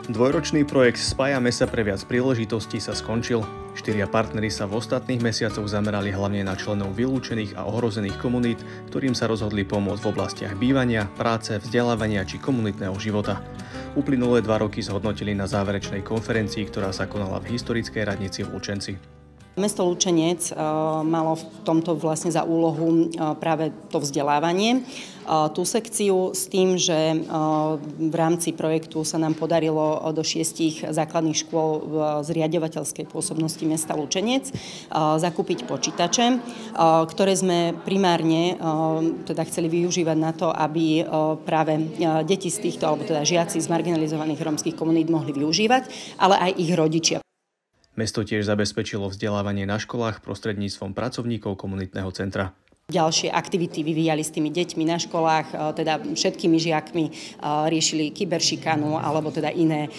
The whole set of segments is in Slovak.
Dvojročný projekt Spájame sa pre viac príležitostí sa skončil. 4 partneri sa v ostatných mesiacoch zamerali hlavne na členov vylúčených a ohrozených komunít, ktorým sa rozhodli pomôcť v oblastiach bývania, práce, vzdelávania či komunitného života. Uplynulé 2 roky zhodnotili na záverečnej konferencii, ktorá sa konala v historickej radnici v Lučenci. Mesto Lučenec malo v tomto vlastne za úlohu práve to vzdelávanie. Tú sekciu s tým, že v rámci projektu sa nám podarilo do 6 základných škôl v zriaďovateľskej pôsobnosti mesta Lučenec zakúpiť počítače, ktoré sme primárne teda chceli využívať na to, aby práve deti z týchto, alebo teda žiaci z marginalizovaných rómskych komunít mohli využívať, ale aj ich rodičia. Mesto tiež zabezpečilo vzdelávanie na školách prostredníctvom pracovníkov komunitného centra. Ďalšie aktivity vyvíjali s tými deťmi na školách, teda všetkými žiakmi riešili kyberšikanu alebo teda iné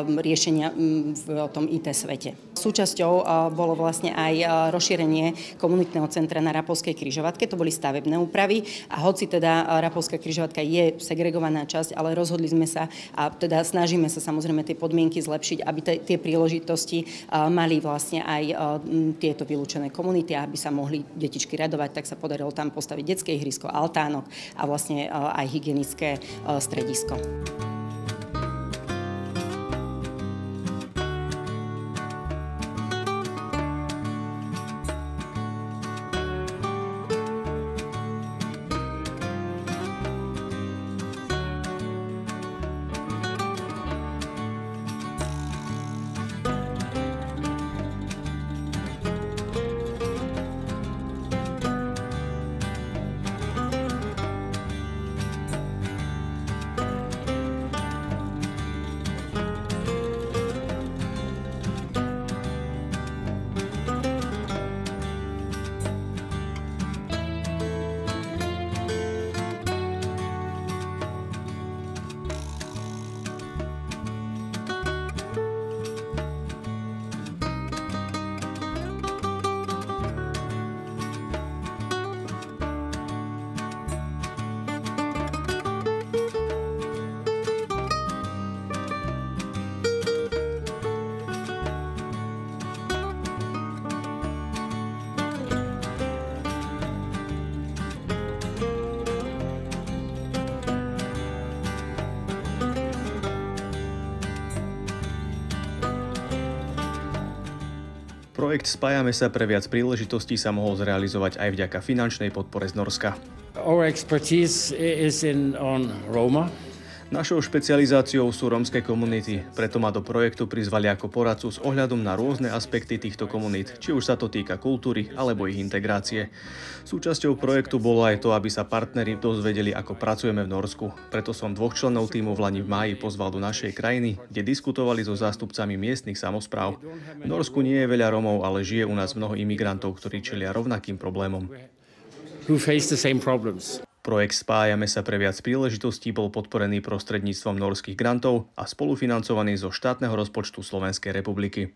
riešenia v tom IT svete. Súčasťou bolo vlastne aj rozšírenie komunitného centra na Rapolskej križovatke, to boli stavebné úpravy a hoci teda Rapolská križovatka je segregovaná časť, ale rozhodli sme sa a teda snažíme sa samozrejme tie podmienky zlepšiť, aby tie príležitosti mali vlastne aj tieto vylúčené komunity, aby sa mohli detičky radovať, tak sa podarilo tam postaviť detské ihrisko, altánok a vlastne aj hygienické stredisko. Projekt Spájame sa pre viac príležitostí sa mohol zrealizovať aj vďaka finančnej podpore z Norska. Our expertise is on Roma. Našou špecializáciou sú rómske komunity, preto ma do projektu prizvali ako poradcu s ohľadom na rôzne aspekty týchto komunít, či už sa to týka kultúry alebo ich integrácie. Súčasťou projektu bolo aj to, aby sa partneri dozvedeli, ako pracujeme v Norsku. Preto som 2 členov tímu v lani v máji pozval do našej krajiny, kde diskutovali so zástupcami miestnych samospráv. V Norsku nie je veľa Rómov, ale žije u nás mnoho imigrantov, ktorí čelia rovnakým problémom. Who face the same problems. Projekt Spájame sa pre viac príležitostí bol podporený prostredníctvom norských grantov a spolufinancovaný zo štátneho rozpočtu Slovenskej republiky.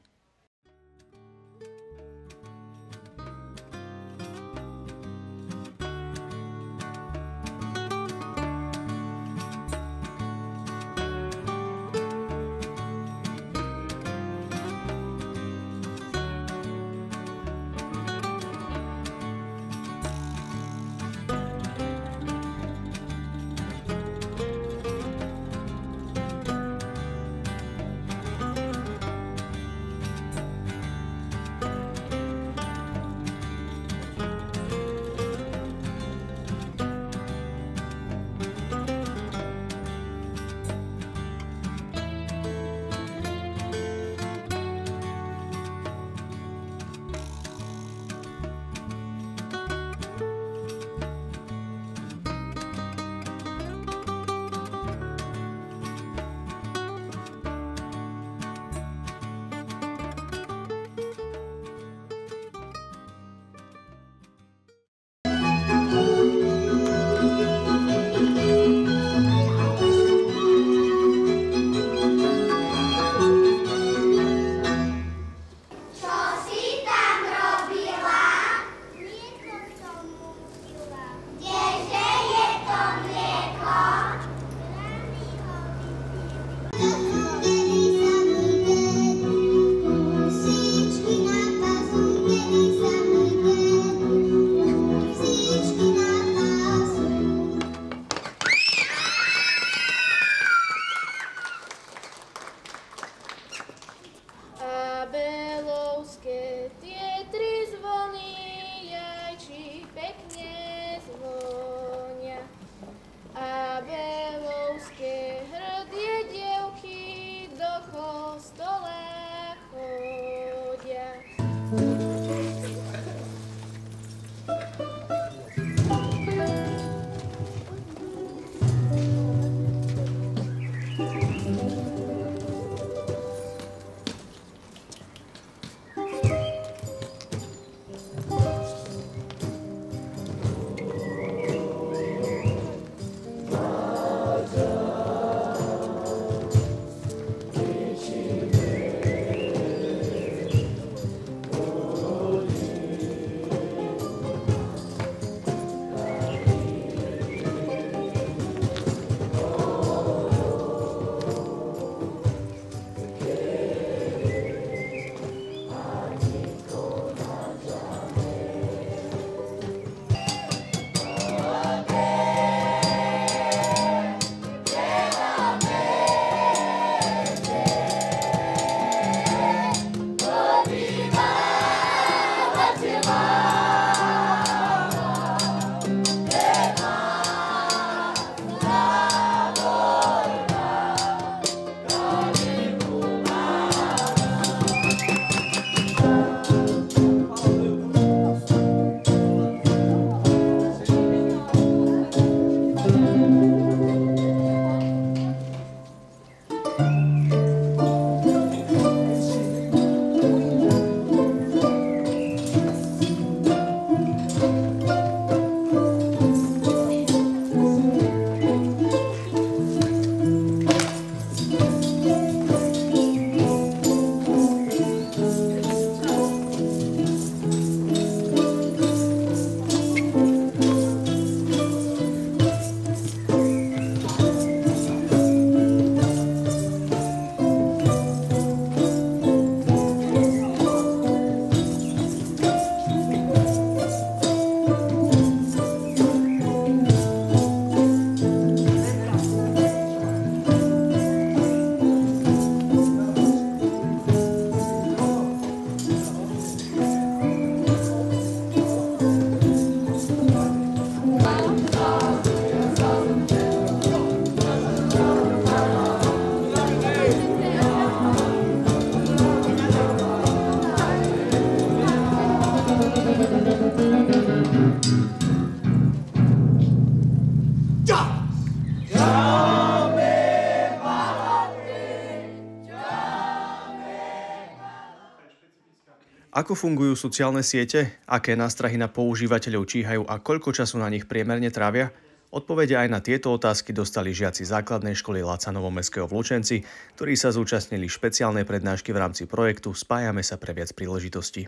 Ako fungujú sociálne siete? Aké nástrahy na používateľov číhajú a koľko času na nich priemerne trávia? Odpovede aj na tieto otázky dostali žiaci základnej školy Laca Novomestského v Lučenci, ktorí sa zúčastnili špeciálnej prednášky v rámci projektu Spájame sa pre viac príležitostí.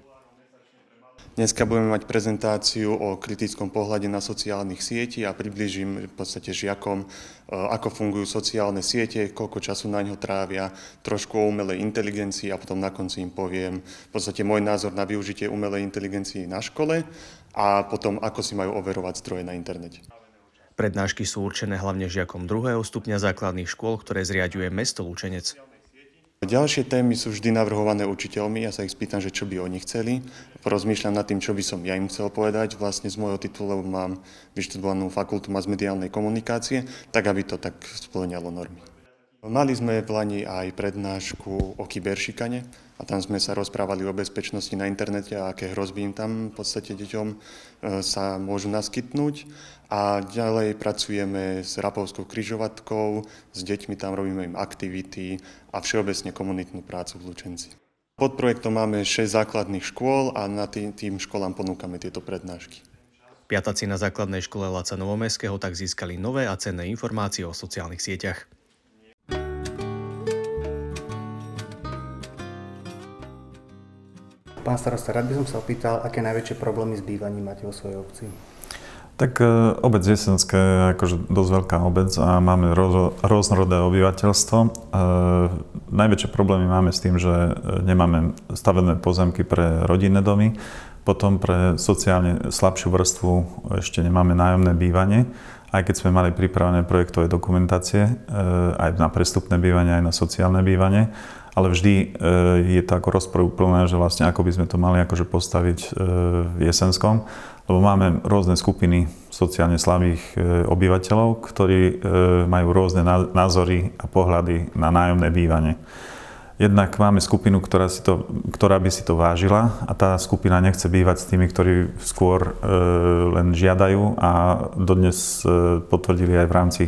Dneska budeme mať prezentáciu o kritickom pohľade na sociálnych sietí a priblížim v podstate žiakom, ako fungujú sociálne siete, koľko času na ňo trávia, trošku o umelej inteligencii a potom na konci im poviem v podstate môj názor na využitie umelej inteligencii na škole a potom ako si majú overovať zdroje na internete. Prednášky sú určené hlavne žiakom 2. stupňa základných škôl, ktoré zriaďuje mesto Lučenec. Ďalšie témy sú vždy navrhované učiteľmi, ja sa ich spýtam, že čo by oni chceli. Porozmýšľam nad tým, čo by som ja im chcel povedať. Vlastne z môjho titulu mám vyštudovanú fakultu masmediálnej komunikácie, tak aby to tak spĺňalo normy. Mali sme v Lani aj prednášku o kyberšikane a tam sme sa rozprávali o bezpečnosti na internete a aké hrozby im tam v podstate deťom sa môžu naskytnúť. A ďalej pracujeme s Rapovskou križovatkou, s deťmi tam robíme im aktivity a všeobecne komunitnú prácu v Lučenci. Pod projektom máme 6 základných škôl a na tým školám ponúkame tieto prednášky. Piataci na základnej škole Laca Novomestského tak získali nové a cenné informácie o sociálnych sieťach. Pán starosta, rád by som sa opýtal, aké najväčšie problémy s bývaním máte vo svojej obci? Tak obec Jesenské je akože dosť veľká obec a máme rôznorodé obyvateľstvo. Najväčšie problémy máme s tým, že nemáme stavené pozemky pre rodinné domy, potom pre sociálne slabšiu vrstvu ešte nemáme nájomné bývanie, aj keď sme mali pripravené projektové dokumentácie, aj na prestupné bývanie, aj na sociálne bývanie. Ale vždy je to ako rozporúplné, že vlastne ako by sme to mali akože postaviť v Jesenskom, lebo máme rôzne skupiny sociálne slabých obyvateľov, ktorí majú rôzne názory a pohľady na nájomné bývanie. Jednak máme skupinu, ktorá by si to vážila a tá skupina nechce bývať s tými, ktorí skôr len žiadajú a dodnes potvrdili aj v rámci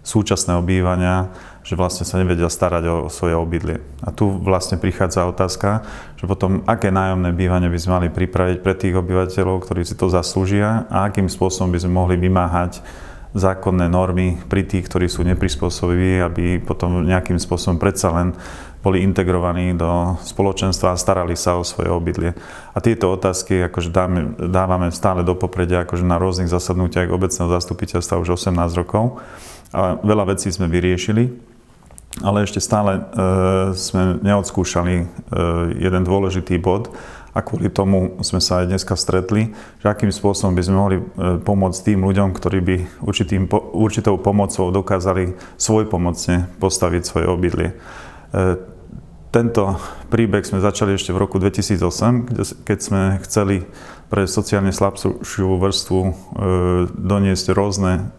súčasného bývania, že vlastne sa nevedia starať o svoje obydlie. A tu vlastne prichádza otázka, že potom aké nájomné bývanie by sme mali pripraviť pre tých obyvateľov, ktorí si to zaslúžia a akým spôsobom by sme mohli vymáhať zákonné normy pri tých, ktorí sú neprispôsobiví, aby potom nejakým spôsobom predsa len boli integrovaní do spoločenstva a starali sa o svoje obydlie. A tieto otázky akože dávame stále do popredia akože na rôznych zasadnutiach obecného zastupiteľstva už 18 rokov. A veľa vecí sme vyriešili, ale ešte stále sme neodskúšali jeden dôležitý bod a kvôli tomu sme sa aj dneska stretli, že akým spôsobom by sme mohli pomôcť tým ľuďom, ktorí by určitou pomocou dokázali svojpomocne postaviť svoje obydlie. Tento príbeh sme začali ešte v roku 2008, keď sme chceli pre sociálne slabšiu vrstvu doniesť rôzne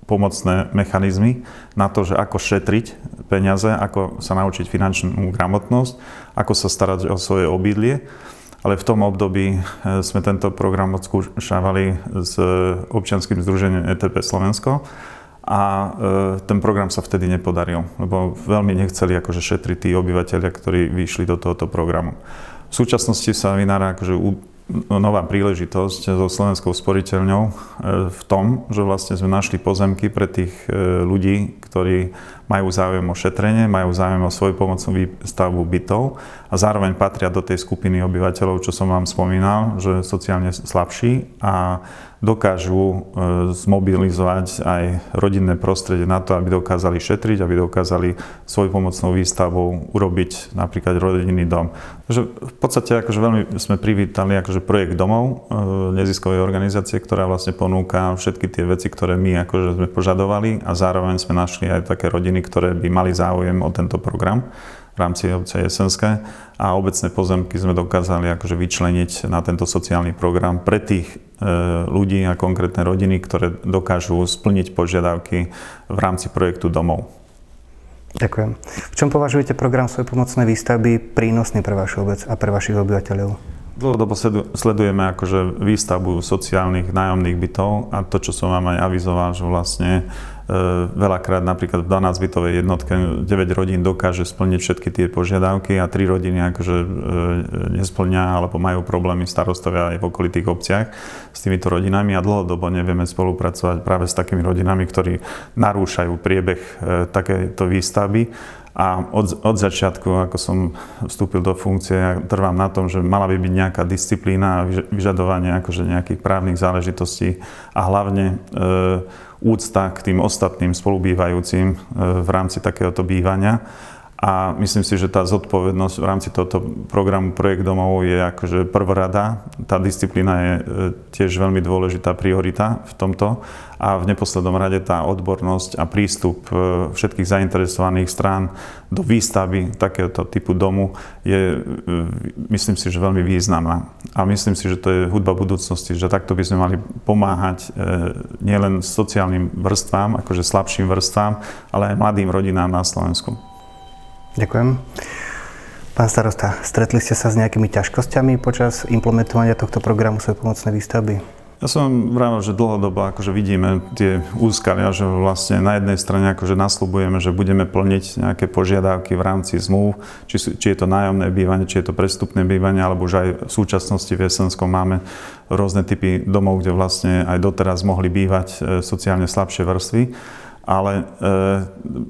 pomocné mechanizmy na to, že ako šetriť peniaze, ako sa naučiť finančnú gramotnosť, ako sa starať o svoje obydlie. Ale v tom období sme tento program odskúšavali s občianskym združením ETP Slovensko a ten program sa vtedy nepodaril, lebo veľmi nechceli akože šetriť tí obyvateľia, ktorí vyšli do tohoto programu. V súčasnosti sa vynára akože nová príležitosť so Slovenskou sporiteľňou v tom, že vlastne sme našli pozemky pre tých ľudí, ktorí majú záujem o šetrenie, majú záujem o svojpomocnú výstavbu bytov a zároveň patria do tej skupiny obyvateľov, čo som vám spomínal, že sociálne slabší a dokážu zmobilizovať aj rodinné prostredie na to, aby dokázali šetriť, aby dokázali svojpomocnou výstavbou urobiť napríklad rodinný dom. Takže v podstate akože veľmi sme privítali akože projekt domov neziskovej organizácie, ktorá vlastne ponúka všetky tie veci, ktoré my akože sme požadovali a zároveň sme našli aj také rodiny, ktoré by mali záujem o tento program v rámci obce Jesenské a obecné pozemky sme dokázali akože vyčleniť na tento sociálny program pre tých ľudí a konkrétne rodiny, ktoré dokážu splniť požiadavky v rámci projektu domov. Ďakujem. V čom považujete program svojpomocnej výstavby prínosný pre vašu obec a pre vašich obyvateľov? Dlhodobo sledujeme akože výstavbu sociálnych nájomných bytov a to, čo som vám aj avizoval, že vlastne Veľakrát napríklad v 12-bytovej jednotke 9 rodín dokáže splniť všetky tie požiadavky a 3 rodiny akože nesplňa alebo majú problémy starostovia aj v okolitých obciach s týmito rodinami a dlhodobo nevieme spolupracovať práve s takými rodinami, ktorí narúšajú priebeh takéto výstavby. A od začiatku, ako som vstúpil do funkcie, ja trvám na tom, že mala by byť nejaká disciplína a vyžadovanie akože nejakých právnych záležitostí a hlavne úcta k tým ostatným spolubývajúcim v rámci takéhoto bývania. A myslím si, že tá zodpovednosť v rámci tohto programu Projekt domov je akože prvorada. Tá disciplína je tiež veľmi dôležitá priorita v tomto. A v neposlednom rade tá odbornosť a prístup všetkých zainteresovaných strán do výstavby takéhoto typu domu je, myslím si, že veľmi významná. A myslím si, že to je hudba budúcnosti, že takto by sme mali pomáhať nielen sociálnym vrstvám, akože slabším vrstvám, ale aj mladým rodinám na Slovensku. Ďakujem. Pán starosta, stretli ste sa s nejakými ťažkosťami počas implementovania tohto programu svojej pomocnej výstavby? Ja som vravel, že dlhodobo akože vidíme tie úskalia, že vlastne na jednej strane akože nasľubujeme, že budeme plniť nejaké požiadavky v rámci zmluv, či je to nájomné bývanie, či je to prestupné bývanie, alebo už aj v súčasnosti v Jesenskom máme rôzne typy domov, kde vlastne aj doteraz mohli bývať sociálne slabšie vrstvy. Ale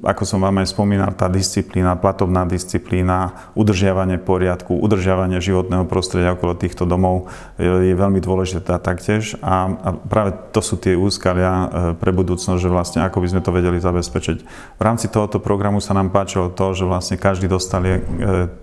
ako som vám aj spomínal, tá disciplína, platobná disciplína, udržiavanie poriadku, udržiavanie životného prostredia okolo týchto domov je veľmi dôležitá taktiež. A práve to sú tie úskalia pre budúcnosť, že vlastne ako by sme to vedeli zabezpečiť. V rámci tohoto programu sa nám páčilo to, že vlastne každý dostal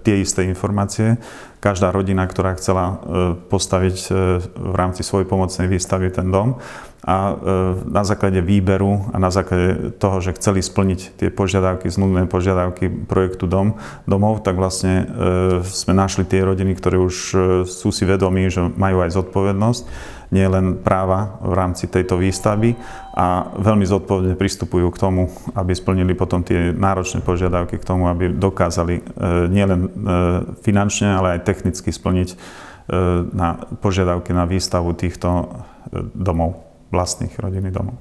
tie isté informácie. Každá rodina, ktorá chcela postaviť v rámci svojej pomocnej výstavy ten dom. A na základe výberu a na základe toho, že chceli splniť tie požiadavky, zmluvné požiadavky projektu domov, tak vlastne sme našli tie rodiny, ktoré už sú si vedomí, že majú aj zodpovednosť, nie len práva v rámci tejto výstavby a veľmi zodpovedne pristupujú k tomu, aby splnili potom tie náročné požiadavky k tomu, aby dokázali nielen finančne, ale aj technicky splniť na požiadavky na výstavu týchto domov, vlastných rodinných domov.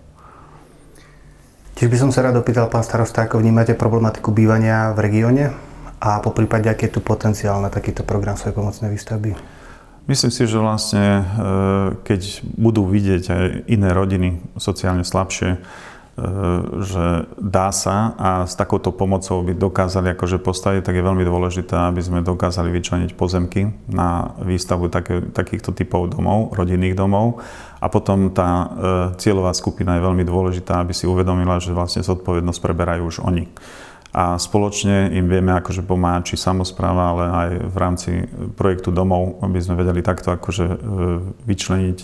Tiež by som sa rád opýtal, pán starosta, ako vnímate problematiku bývania v regióne a poprípade, aký je tu potenciál na takýto program svojej pomocnej výstavby? Myslím si, že vlastne, keď budú vidieť aj iné rodiny sociálne slabšie, že dá sa a s takouto pomocou by dokázali akože postaviť, tak je veľmi dôležité, aby sme dokázali vyčleniť pozemky na výstavbu takýchto typov domov, rodinných domov. A potom tá cieľová skupina je veľmi dôležitá, aby si uvedomila, že vlastne zodpovednosť preberajú už oni. A spoločne im vieme akože pomáhať, či samospráva, ale aj v rámci projektu domov, aby sme vedeli takto akože vyčleniť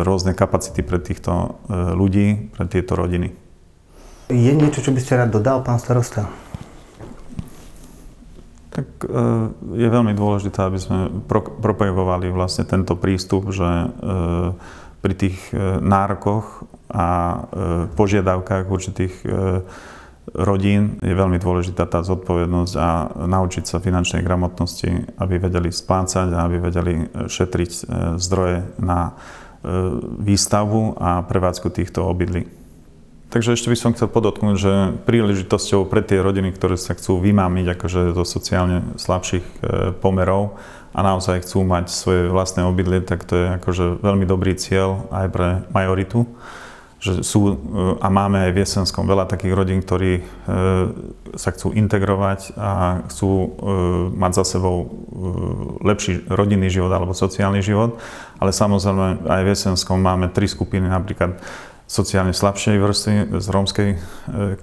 rôzne kapacity pre týchto ľudí, pre tieto rodiny. Je niečo, čo by ste rád dodal, pán starosta? Tak je veľmi dôležité, aby sme propagovali vlastne tento prístup, že pri tých nárokoch a požiadavkách určitých rodín je veľmi dôležitá tá zodpovednosť a naučiť sa finančnej gramotnosti, aby vedeli splácať a aby vedeli šetriť zdroje na výstavbu a prevádzku týchto obydlí. Takže ešte by som chcel podotknúť, že príležitosťou pre tie rodiny, ktoré sa chcú vymámiť akože do sociálne slabších pomerov a naozaj chcú mať svoje vlastné obydlie, tak to je akože veľmi dobrý cieľ aj pre majoritu. Že sú a máme aj v Jesenskom veľa takých rodín, ktorí sa chcú integrovať a chcú mať za sebou lepší rodinný život alebo sociálny život. Ale samozrejme aj v Jesenskom máme 3 skupiny, napríklad sociálne slabšej vrstvy z rómskej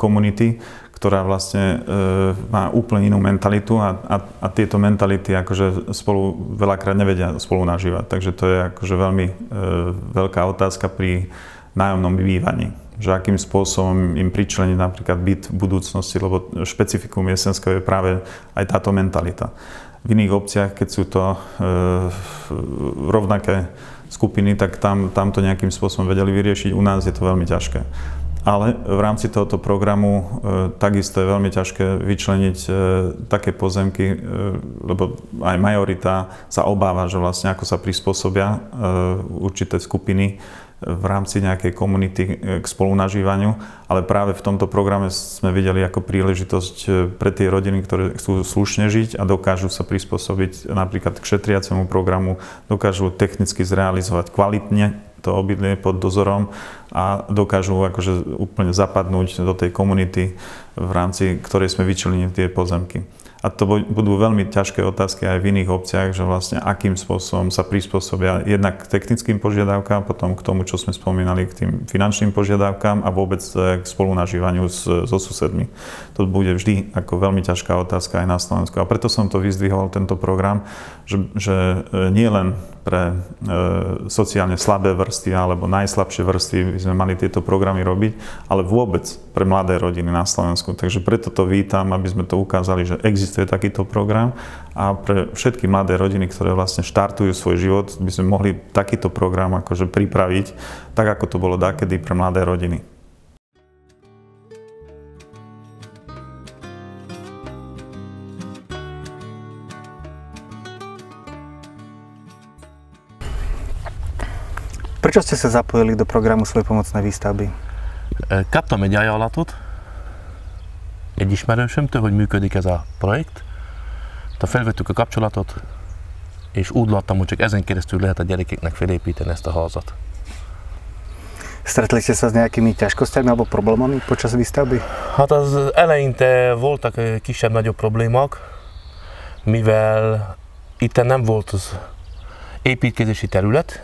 komunity, ktorá vlastne má úplne inú mentalitu a tieto mentality akože spolu veľakrát nevedia spolu nažívať. Takže to je akože veľmi veľká otázka pri nájomnom bývaní. Že akým spôsobom im pričleniť napríklad byt v budúcnosti, lebo špecifikum Jesenského je práve aj táto mentalita. V iných obciach, keď sú to rovnaké skupiny, tak tam to nejakým spôsobom vedeli vyriešiť. U nás je to veľmi ťažké. Ale v rámci tohoto programu takisto je veľmi ťažké vyčleniť také pozemky, lebo aj majorita sa obáva, že vlastne ako sa prispôsobia určité skupiny v rámci nejakej komunity k spolunažívaniu, ale práve v tomto programe sme videli ako príležitosť pre tie rodiny, ktoré chcú slušne žiť a dokážu sa prispôsobiť napríklad k šetriacemu programu, dokážu technicky zrealizovať kvalitne to obydlie pod dozorom a dokážu akože úplne zapadnúť do tej komunity, v rámci ktorej sme vyčlenili tie pozemky. A to budú veľmi ťažké otázky aj v iných obciach, že vlastne akým spôsobom sa prispôsobia jednak k technickým požiadavkám, potom k tomu, čo sme spomínali, k tým finančným požiadavkám a vôbec k spolunažívaniu so susedmi. To bude vždy ako veľmi ťažká otázka aj na Slovensku. A preto som to vyzdvihoval, tento program, že nie len pre sociálne slabé vrstvy alebo najslabšie vrstvy by sme mali tieto programy robiť, ale vôbec pre mladé rodiny na Slovensku. Takže preto to vítam, aby sme to ukázali, že existuje takýto program a pre všetky mladé rodiny, ktoré vlastne štartujú svoj život, by sme mohli takýto program akože pripraviť, tak ako to bolo dakedy pre mladé rodiny. Prečo ste sa zapojili do programu Svoj pomocnej výstavby? Kaptam egy ajánlatot egy ismerősömtől, hogy működik ez a projekt. Felvettük a kapcsolatot, és úgy láttam, hogy csak ezen keresztül lehet a gyerekeknek felépíteni ezt a házat. Stretli ste sa s nejakými ťažkosťami alebo problémami počas výstavby? Hát az eleinte voltak kisebb-nagyobb problémák, mivel itt nem volt az építkezési terület,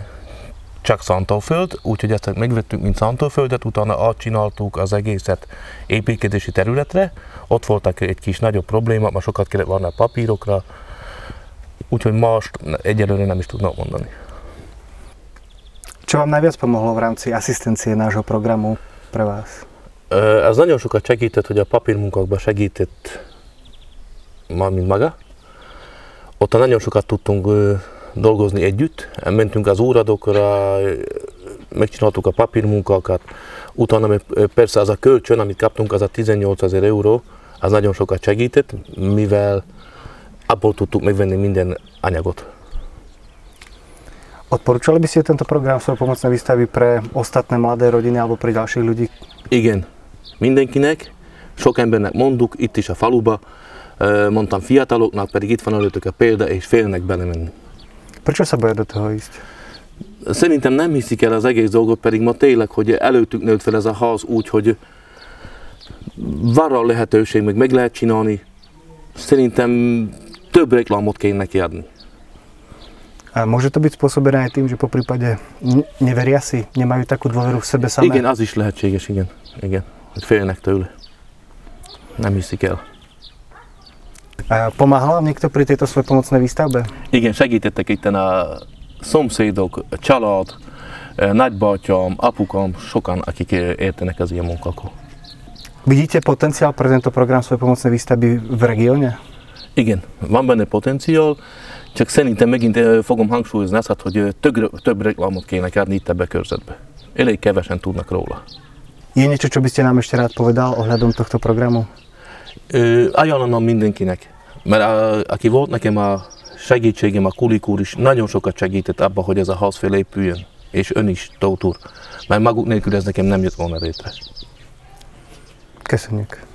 csak szántóföld, úgyhogy ezt megvettünk, mint szántóföldet, utána átcsináltuk az egészet építkezési területre. Ott voltak egy kis nagyobb problémák, ma sokat kellett volna a papírokra, úgyhogy mást egyelőre nem is tudnak mondani. Čo vám najviac pomohlo v rámci asisztencie nášho programu pre vás? Ez nagyon sokat segített, hogy a papírmunkákban segített mint maga. Ott nagyon sokat tudtunk dolgozni együtt, mentünk az óradokra, megcsináltuk a papírmunkákat, utána persze az a kölcsön, amit kaptunk, az a 18 000 euró, az nagyon sokat segített, mivel abból tudtuk megvenni minden anyagot. Odporúčali by ste tento program Svoj pomocnej výstavy pre ostatné mladé rodiny alebo pre ďalších ľudí? Igen, mindenkinek, sok embernek mondjuk, itt is a faluba, mondtam fiataloknak, pedig itt van előttük a példa, és félnek belemenni. Prečo sa boja do toho ísť? Szerintem nem hiszik el az egész dolgot, pedig ma tényleg, hogy előttük nőtt fel ez a ház úgy, hogy van rá lehetőség, meg lehet csinálni. Szerintem több reklámot kéne neki adni. A môže to byť spôsobené aj tým, že po prípade neveria si, nemajú takú dôveru v sebe samé? Igen, az is lehetséges, igen. Hogy félnek tőle. Nem hiszik el. A pomáhal vám niekto pri tejto Svoj pomocnej výstavbe? Igen, segítettek itten a szomszédok, a család, nagybátyám, apukám, sokan, akik értenek az ilyen munkákhoz. Vidíte potenciál pre tento program Svoj pomocnej výstavby v regióne? Igen, van benne potenciál, csak szerintem megint fogom hangsúlyozni azt, hogy több reklámot kéne adni itt ebbe a körzetbe. Elég kevesen tudnak róla. Je niečo, čo by ste nám ešte rád povedal ohľadom tohto programu? Ajánlanom mindenkinek, mert aki volt nekem a segítségem, a Kulik úr is nagyon sokat segített abban, hogy ez a ház felépüljön, és ön is, Tóth úr, mert maguk nélkül ez nekem nem jött volna létre. Köszönjük.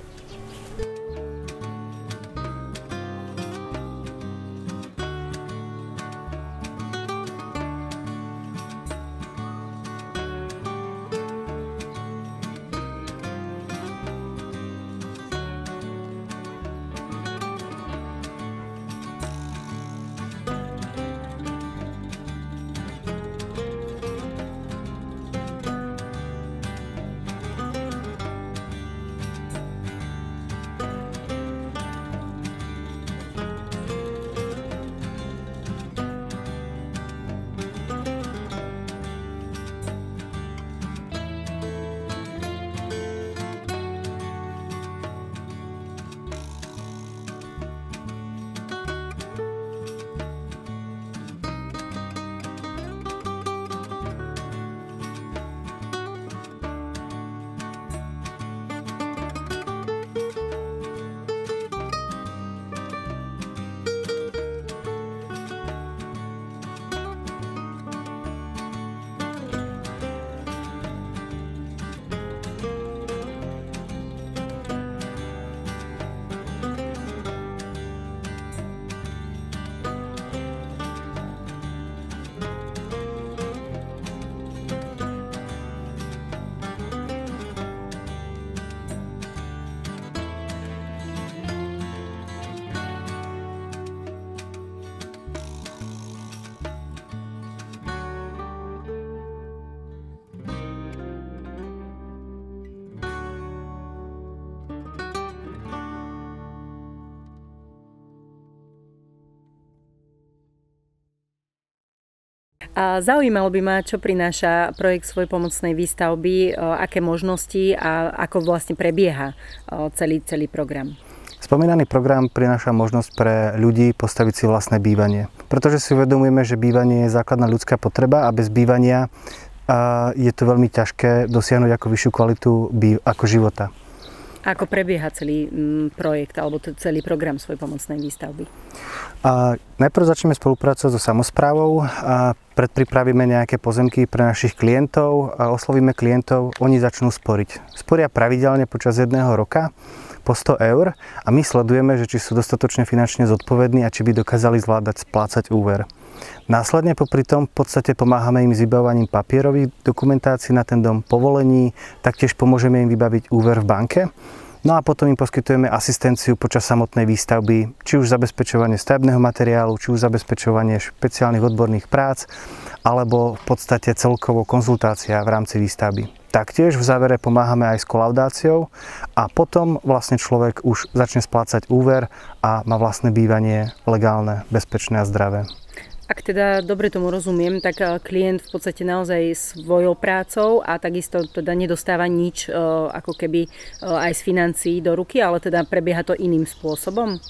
A zaujímalo by ma, čo prináša projekt svojpomocnej výstavby, aké možnosti a ako vlastne prebieha celý program. Spomínaný program prináša možnosť pre ľudí postaviť si vlastné bývanie. Pretože si uvedomujeme, že bývanie je základná ľudská potreba a bez bývania je to veľmi ťažké dosiahnuť ako vyššiu kvalitu ako života. Ako prebieha celý projekt alebo celý program svojpomocnej výstavby? Najprv začneme spolupracovať so samosprávou, predpripravíme nejaké pozemky pre našich klientov, oslovíme klientov, oni začnú sporiť. Sporia pravidelne počas jedného roka po 100 eur a my sledujeme, že či sú dostatočne finančne zodpovední a či by dokázali zvládať splácať úver. Následne popri tom v podstate pomáhame im s vybavovaním papierových dokumentácií na ten dom, povolení, taktiež pomôžeme im vybaviť úver v banke. No a potom im poskytujeme asistenciu počas samotnej výstavby, či už zabezpečovanie stavebného materiálu, či už zabezpečovanie špeciálnych odborných prác, alebo v podstate celkovo konzultácia v rámci výstavby. Taktiež v závere pomáhame aj s kolaudáciou a potom vlastne človek už začne splácať úver a má vlastné bývanie legálne, bezpečné a zdravé. Ak teda dobre tomu rozumiem, tak klient v podstate naozaj svojou prácou a takisto teda nedostáva nič ako keby aj z financií do ruky, ale teda prebieha to iným spôsobom?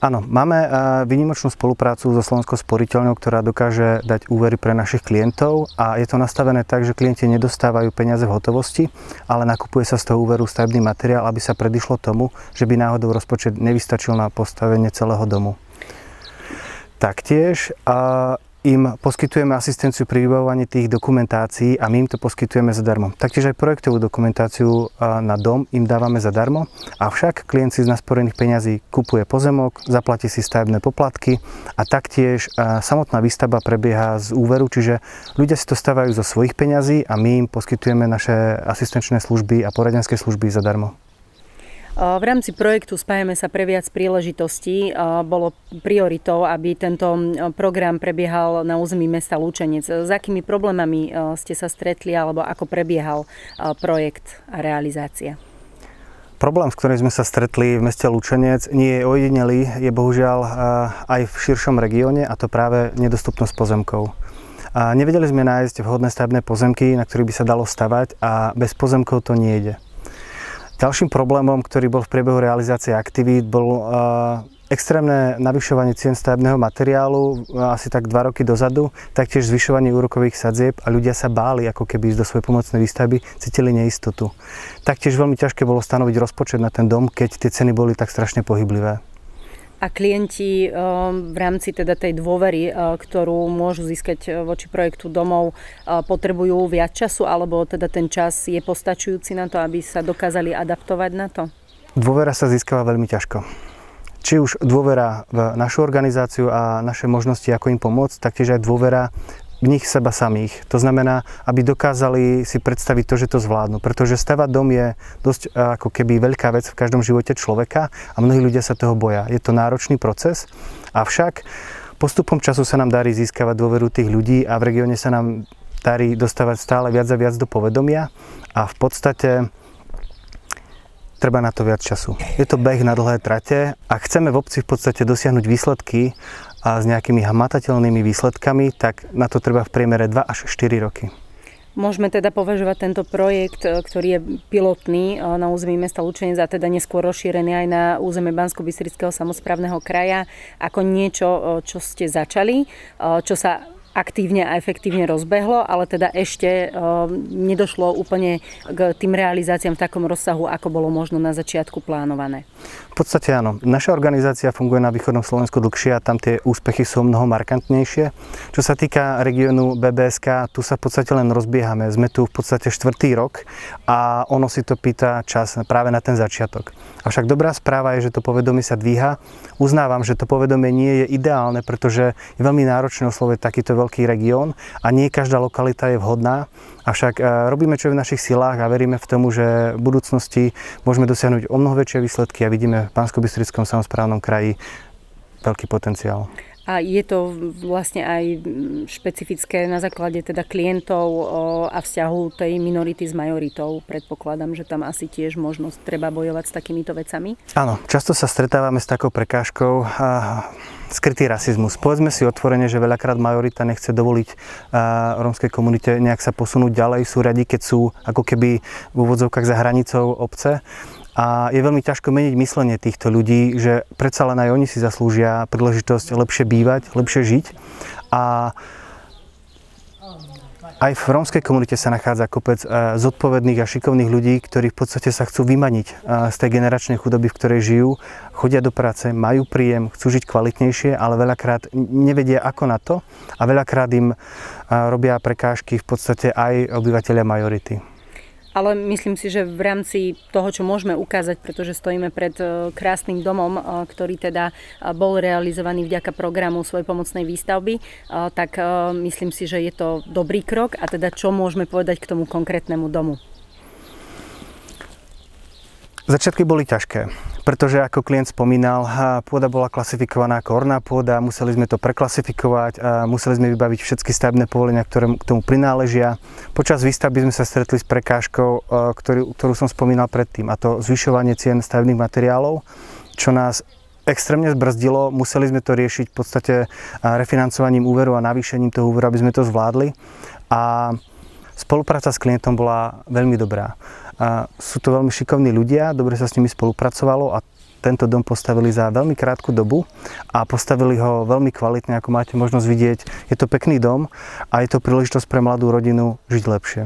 Áno, máme výnimočnú spoluprácu so Slovenskou sporiteľňou, ktorá dokáže dať úvery pre našich klientov a je to nastavené tak, že klienti nedostávajú peniaze v hotovosti, ale nakupuje sa z toho úveru stavebný materiál, aby sa predišlo tomu, že by náhodou rozpočet nevystačil na postavenie celého domu. Taktiež im poskytujeme asistenciu pri vybavovaní tých dokumentácií a my im to poskytujeme zadarmo. Taktiež aj projektovú dokumentáciu na dom im dávame zadarmo, avšak klient si z nasporených peňazí kupuje pozemok, zaplatí si stavebné poplatky a taktiež samotná výstavba prebieha z úveru, čiže ľudia si to stavajú zo svojich peňazí a my im poskytujeme naše asistenčné služby a poradenské služby zadarmo. V rámci projektu Spájame sa pre viac príležitostí bolo prioritou, aby tento program prebiehal na území mesta Lučenec. S akými problémami ste sa stretli alebo ako prebiehal projekt a realizácia? Problém, s ktorým sme sa stretli v meste Lučenec, nie je ojedinelý, je bohužiaľ aj v širšom regióne, a to práve nedostupnosť pozemkov. Nevedeli sme nájsť vhodné stavebné pozemky, na ktorých by sa dalo stavať a bez pozemkov to nejde. Ďalším problémom, ktorý bol v priebehu realizácie aktivít, bol extrémne navyšovanie cien stavebného materiálu asi tak 2 roky dozadu, taktiež zvyšovanie úrokových sadzieb a ľudia sa báli ako keby ísť do svojpomocnej výstavby, cítili neistotu. Taktiež veľmi ťažké bolo stanoviť rozpočet na ten dom, keď tie ceny boli tak strašne pohyblivé. A klienti v rámci teda tej dôvery, ktorú môžu získať voči projektu domov, potrebujú viac času, alebo teda ten čas je postačujúci na to, aby sa dokázali adaptovať na to? Dôvera sa získava veľmi ťažko. Či už dôvera v našu organizáciu a naše možnosti, ako im pomôcť, taktiež aj dôvera v nich seba samých. To znamená, aby dokázali si predstaviť to, že to zvládnu. Pretože stavať dom je dosť ako keby veľká vec v každom živote človeka a mnohí ľudia sa toho boja. Je to náročný proces, avšak postupom času sa nám darí získavať dôveru tých ľudí a v regióne sa nám darí dostávať stále viac a viac do povedomia a v podstate treba na to viac času. Je to beh na dlhé trate a chceme v obci v podstate dosiahnuť výsledky a s nejakými hmatateľnými výsledkami, tak na to treba v priemere 2 až 4 roky. Môžeme teda považovať tento projekt, ktorý je pilotný na území mesta Lučenec a teda neskôr rozšírený aj na územie Banskobystrického samosprávneho kraja, ako niečo, čo ste začali, čo sa aktívne a efektívne rozbehlo, ale teda ešte nedošlo úplne k tým realizáciám v takom rozsahu, ako bolo možno na začiatku plánované. V podstate áno. Naša organizácia funguje na východnom Slovensku dlhšie a tam tie úspechy sú mnoho markantnejšie. Čo sa týka regiónu BBSK, tu sa v podstate len rozbiehame. Sme tu v podstate 4. rok a ono si to pýta čas práve na ten začiatok. Avšak dobrá správa je, že to povedomie sa dvíha. Uznávam, že to povedomie nie je ideálne, pretože je veľmi náročné osloviť takýto veľký región a nie každá lokalita je vhodná. Avšak robíme, čo je v našich silách a veríme v tomu, že v budúcnosti môžeme dosiahnuť o mnoho väčšie výsledky a vidíme v Banskobystrickom samosprávnom kraji veľký potenciál. A je to vlastne aj špecifické na základe teda klientov a vzťahu tej minority s majoritou. Predpokladám, že tam asi tiež možnosť treba bojovať s takýmito vecami. Áno, často sa stretávame s takou prekážkou. skrytý rasizmus. Povedzme si otvorene, že veľakrát majorita nechce dovoliť rómskej komunite nejak sa posunúť ďalej. Sú radi, keď sú ako keby v úvodzovkách za hranicou obce. A je veľmi ťažko meniť myslenie týchto ľudí, že predsa len aj oni si zaslúžia príležitosť lepšie bývať, lepšie žiť. A aj v rómskej komunite sa nachádza kopec zodpovedných a šikovných ľudí, ktorí v podstate sa chcú vymaniť z tej generačnej chudoby, v ktorej žijú, chodia do práce, majú príjem, chcú žiť kvalitnejšie, ale veľakrát nevedia ako na to a veľakrát im robia prekážky v podstate aj obyvateľia majority. Ale myslím si, že v rámci toho, čo môžeme ukázať, pretože stojíme pred krásnym domom, ktorý teda bol realizovaný vďaka programu svojej pomocnej výstavby, tak myslím si, že je to dobrý krok. A teda čo môžeme povedať k tomu konkrétnemu domu? Začiatky boli ťažké, pretože ako klient spomínal, pôda bola klasifikovaná ako orná pôda, museli sme to preklasifikovať, museli sme vybaviť všetky stavebné povolenia, ktoré k tomu prináležia. Počas výstavby sme sa stretli s prekážkou, ktorú som spomínal predtým, a to zvyšovanie cien stavebných materiálov, čo nás extrémne zbrzdilo. Museli sme to riešiť v podstate refinancovaním úveru a navýšením toho úveru, aby sme to zvládli. A spolupráca s klientom bola veľmi dobrá. Sú to veľmi šikovní ľudia, dobre sa s nimi spolupracovalo a tento dom postavili za veľmi krátku dobu a postavili ho veľmi kvalitne, ako máte možnosť vidieť. Je to pekný dom a je to príležitosť pre mladú rodinu žiť lepšie.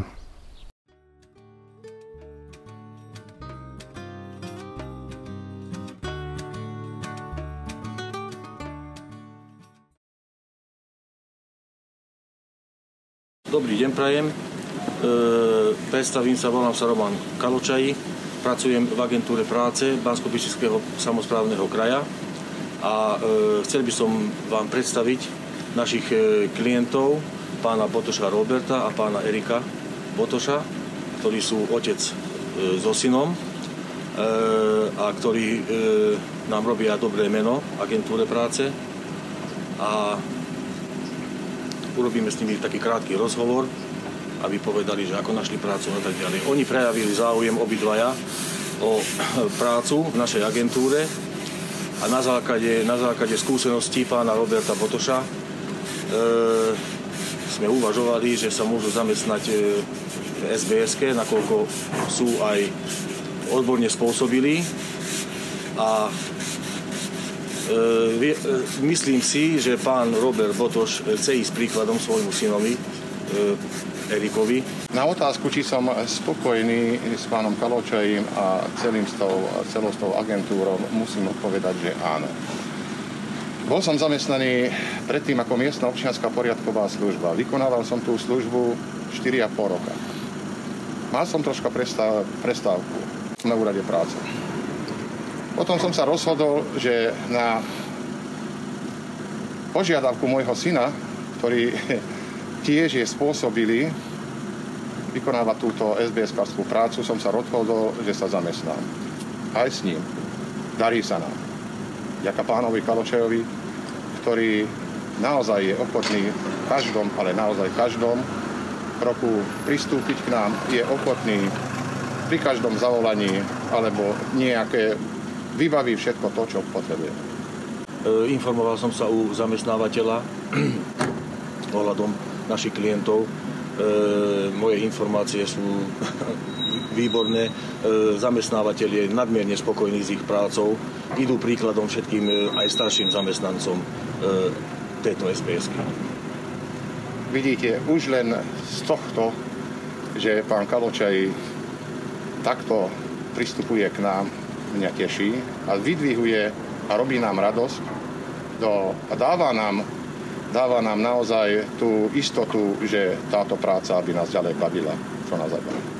Dobrý deň prajem. Predstavím sa, volám sa Roman Kaločaj, pracujem v agentúre práce Banskobystrického samosprávneho kraja a chcel by som vám predstaviť našich klientov, pána Botoša Roberta a pána Erika Botoša, ktorí sú otec so synom a ktorí nám robia dobré meno v agentúre práce a urobíme s nimi taký krátky rozhovor, aby povedali, že ako našli prácu a tak ďalej. Oni prejavili záujem obidvaja o prácu v našej agentúre a na základe skúseností pána Roberta Botoša sme uvažovali, že sa môžu zamestnať v SBS-ke, nakoľko sú aj odborne spôsobili a myslím si, že pán Robert Botoš chce ísť príkladom svojmu synovi Erikovi. Na otázku, či som spokojný s pánom Kaločajím a celou s tou agentúrou, musím odpovedať, že áno. Bol som zamestnaný predtým ako miestna občianska poriadková služba. Vykonával som tú službu 4,5 roka. Mal som troška prestávku na úrade práce. Potom som sa rozhodol, že na požiadavku môjho syna, ktorý tiež je spôsobili vykonávať túto SBS-karskú prácu, som sa rozhodol, že sa zamestnám. Aj s ním. Darí sa nám. Ďaká pánovi Kaločajovi, ktorý naozaj je ochotný v každom, ale naozaj v každom kroku pristúpiť k nám, je ochotný pri každom zavolaní alebo nejaké vybaví všetko to, čo potrebuje. Informoval som sa u zamestnávateľa ohľadom našich klientov. Moje informácie sú výborné. Zamestnávateľ je nadmierne spokojný s ich prácou. Idú príkladom všetkým aj starším zamestnancom tejto SBS-ky. Vidíte, už len z tohto, že pán Kaločaj takto pristupuje k nám, mňa teší a vydvihuje a robí nám radosť a dáva nám naozaj tú istotu, že táto práca by nás ďalej bavila, čo nás aj baví.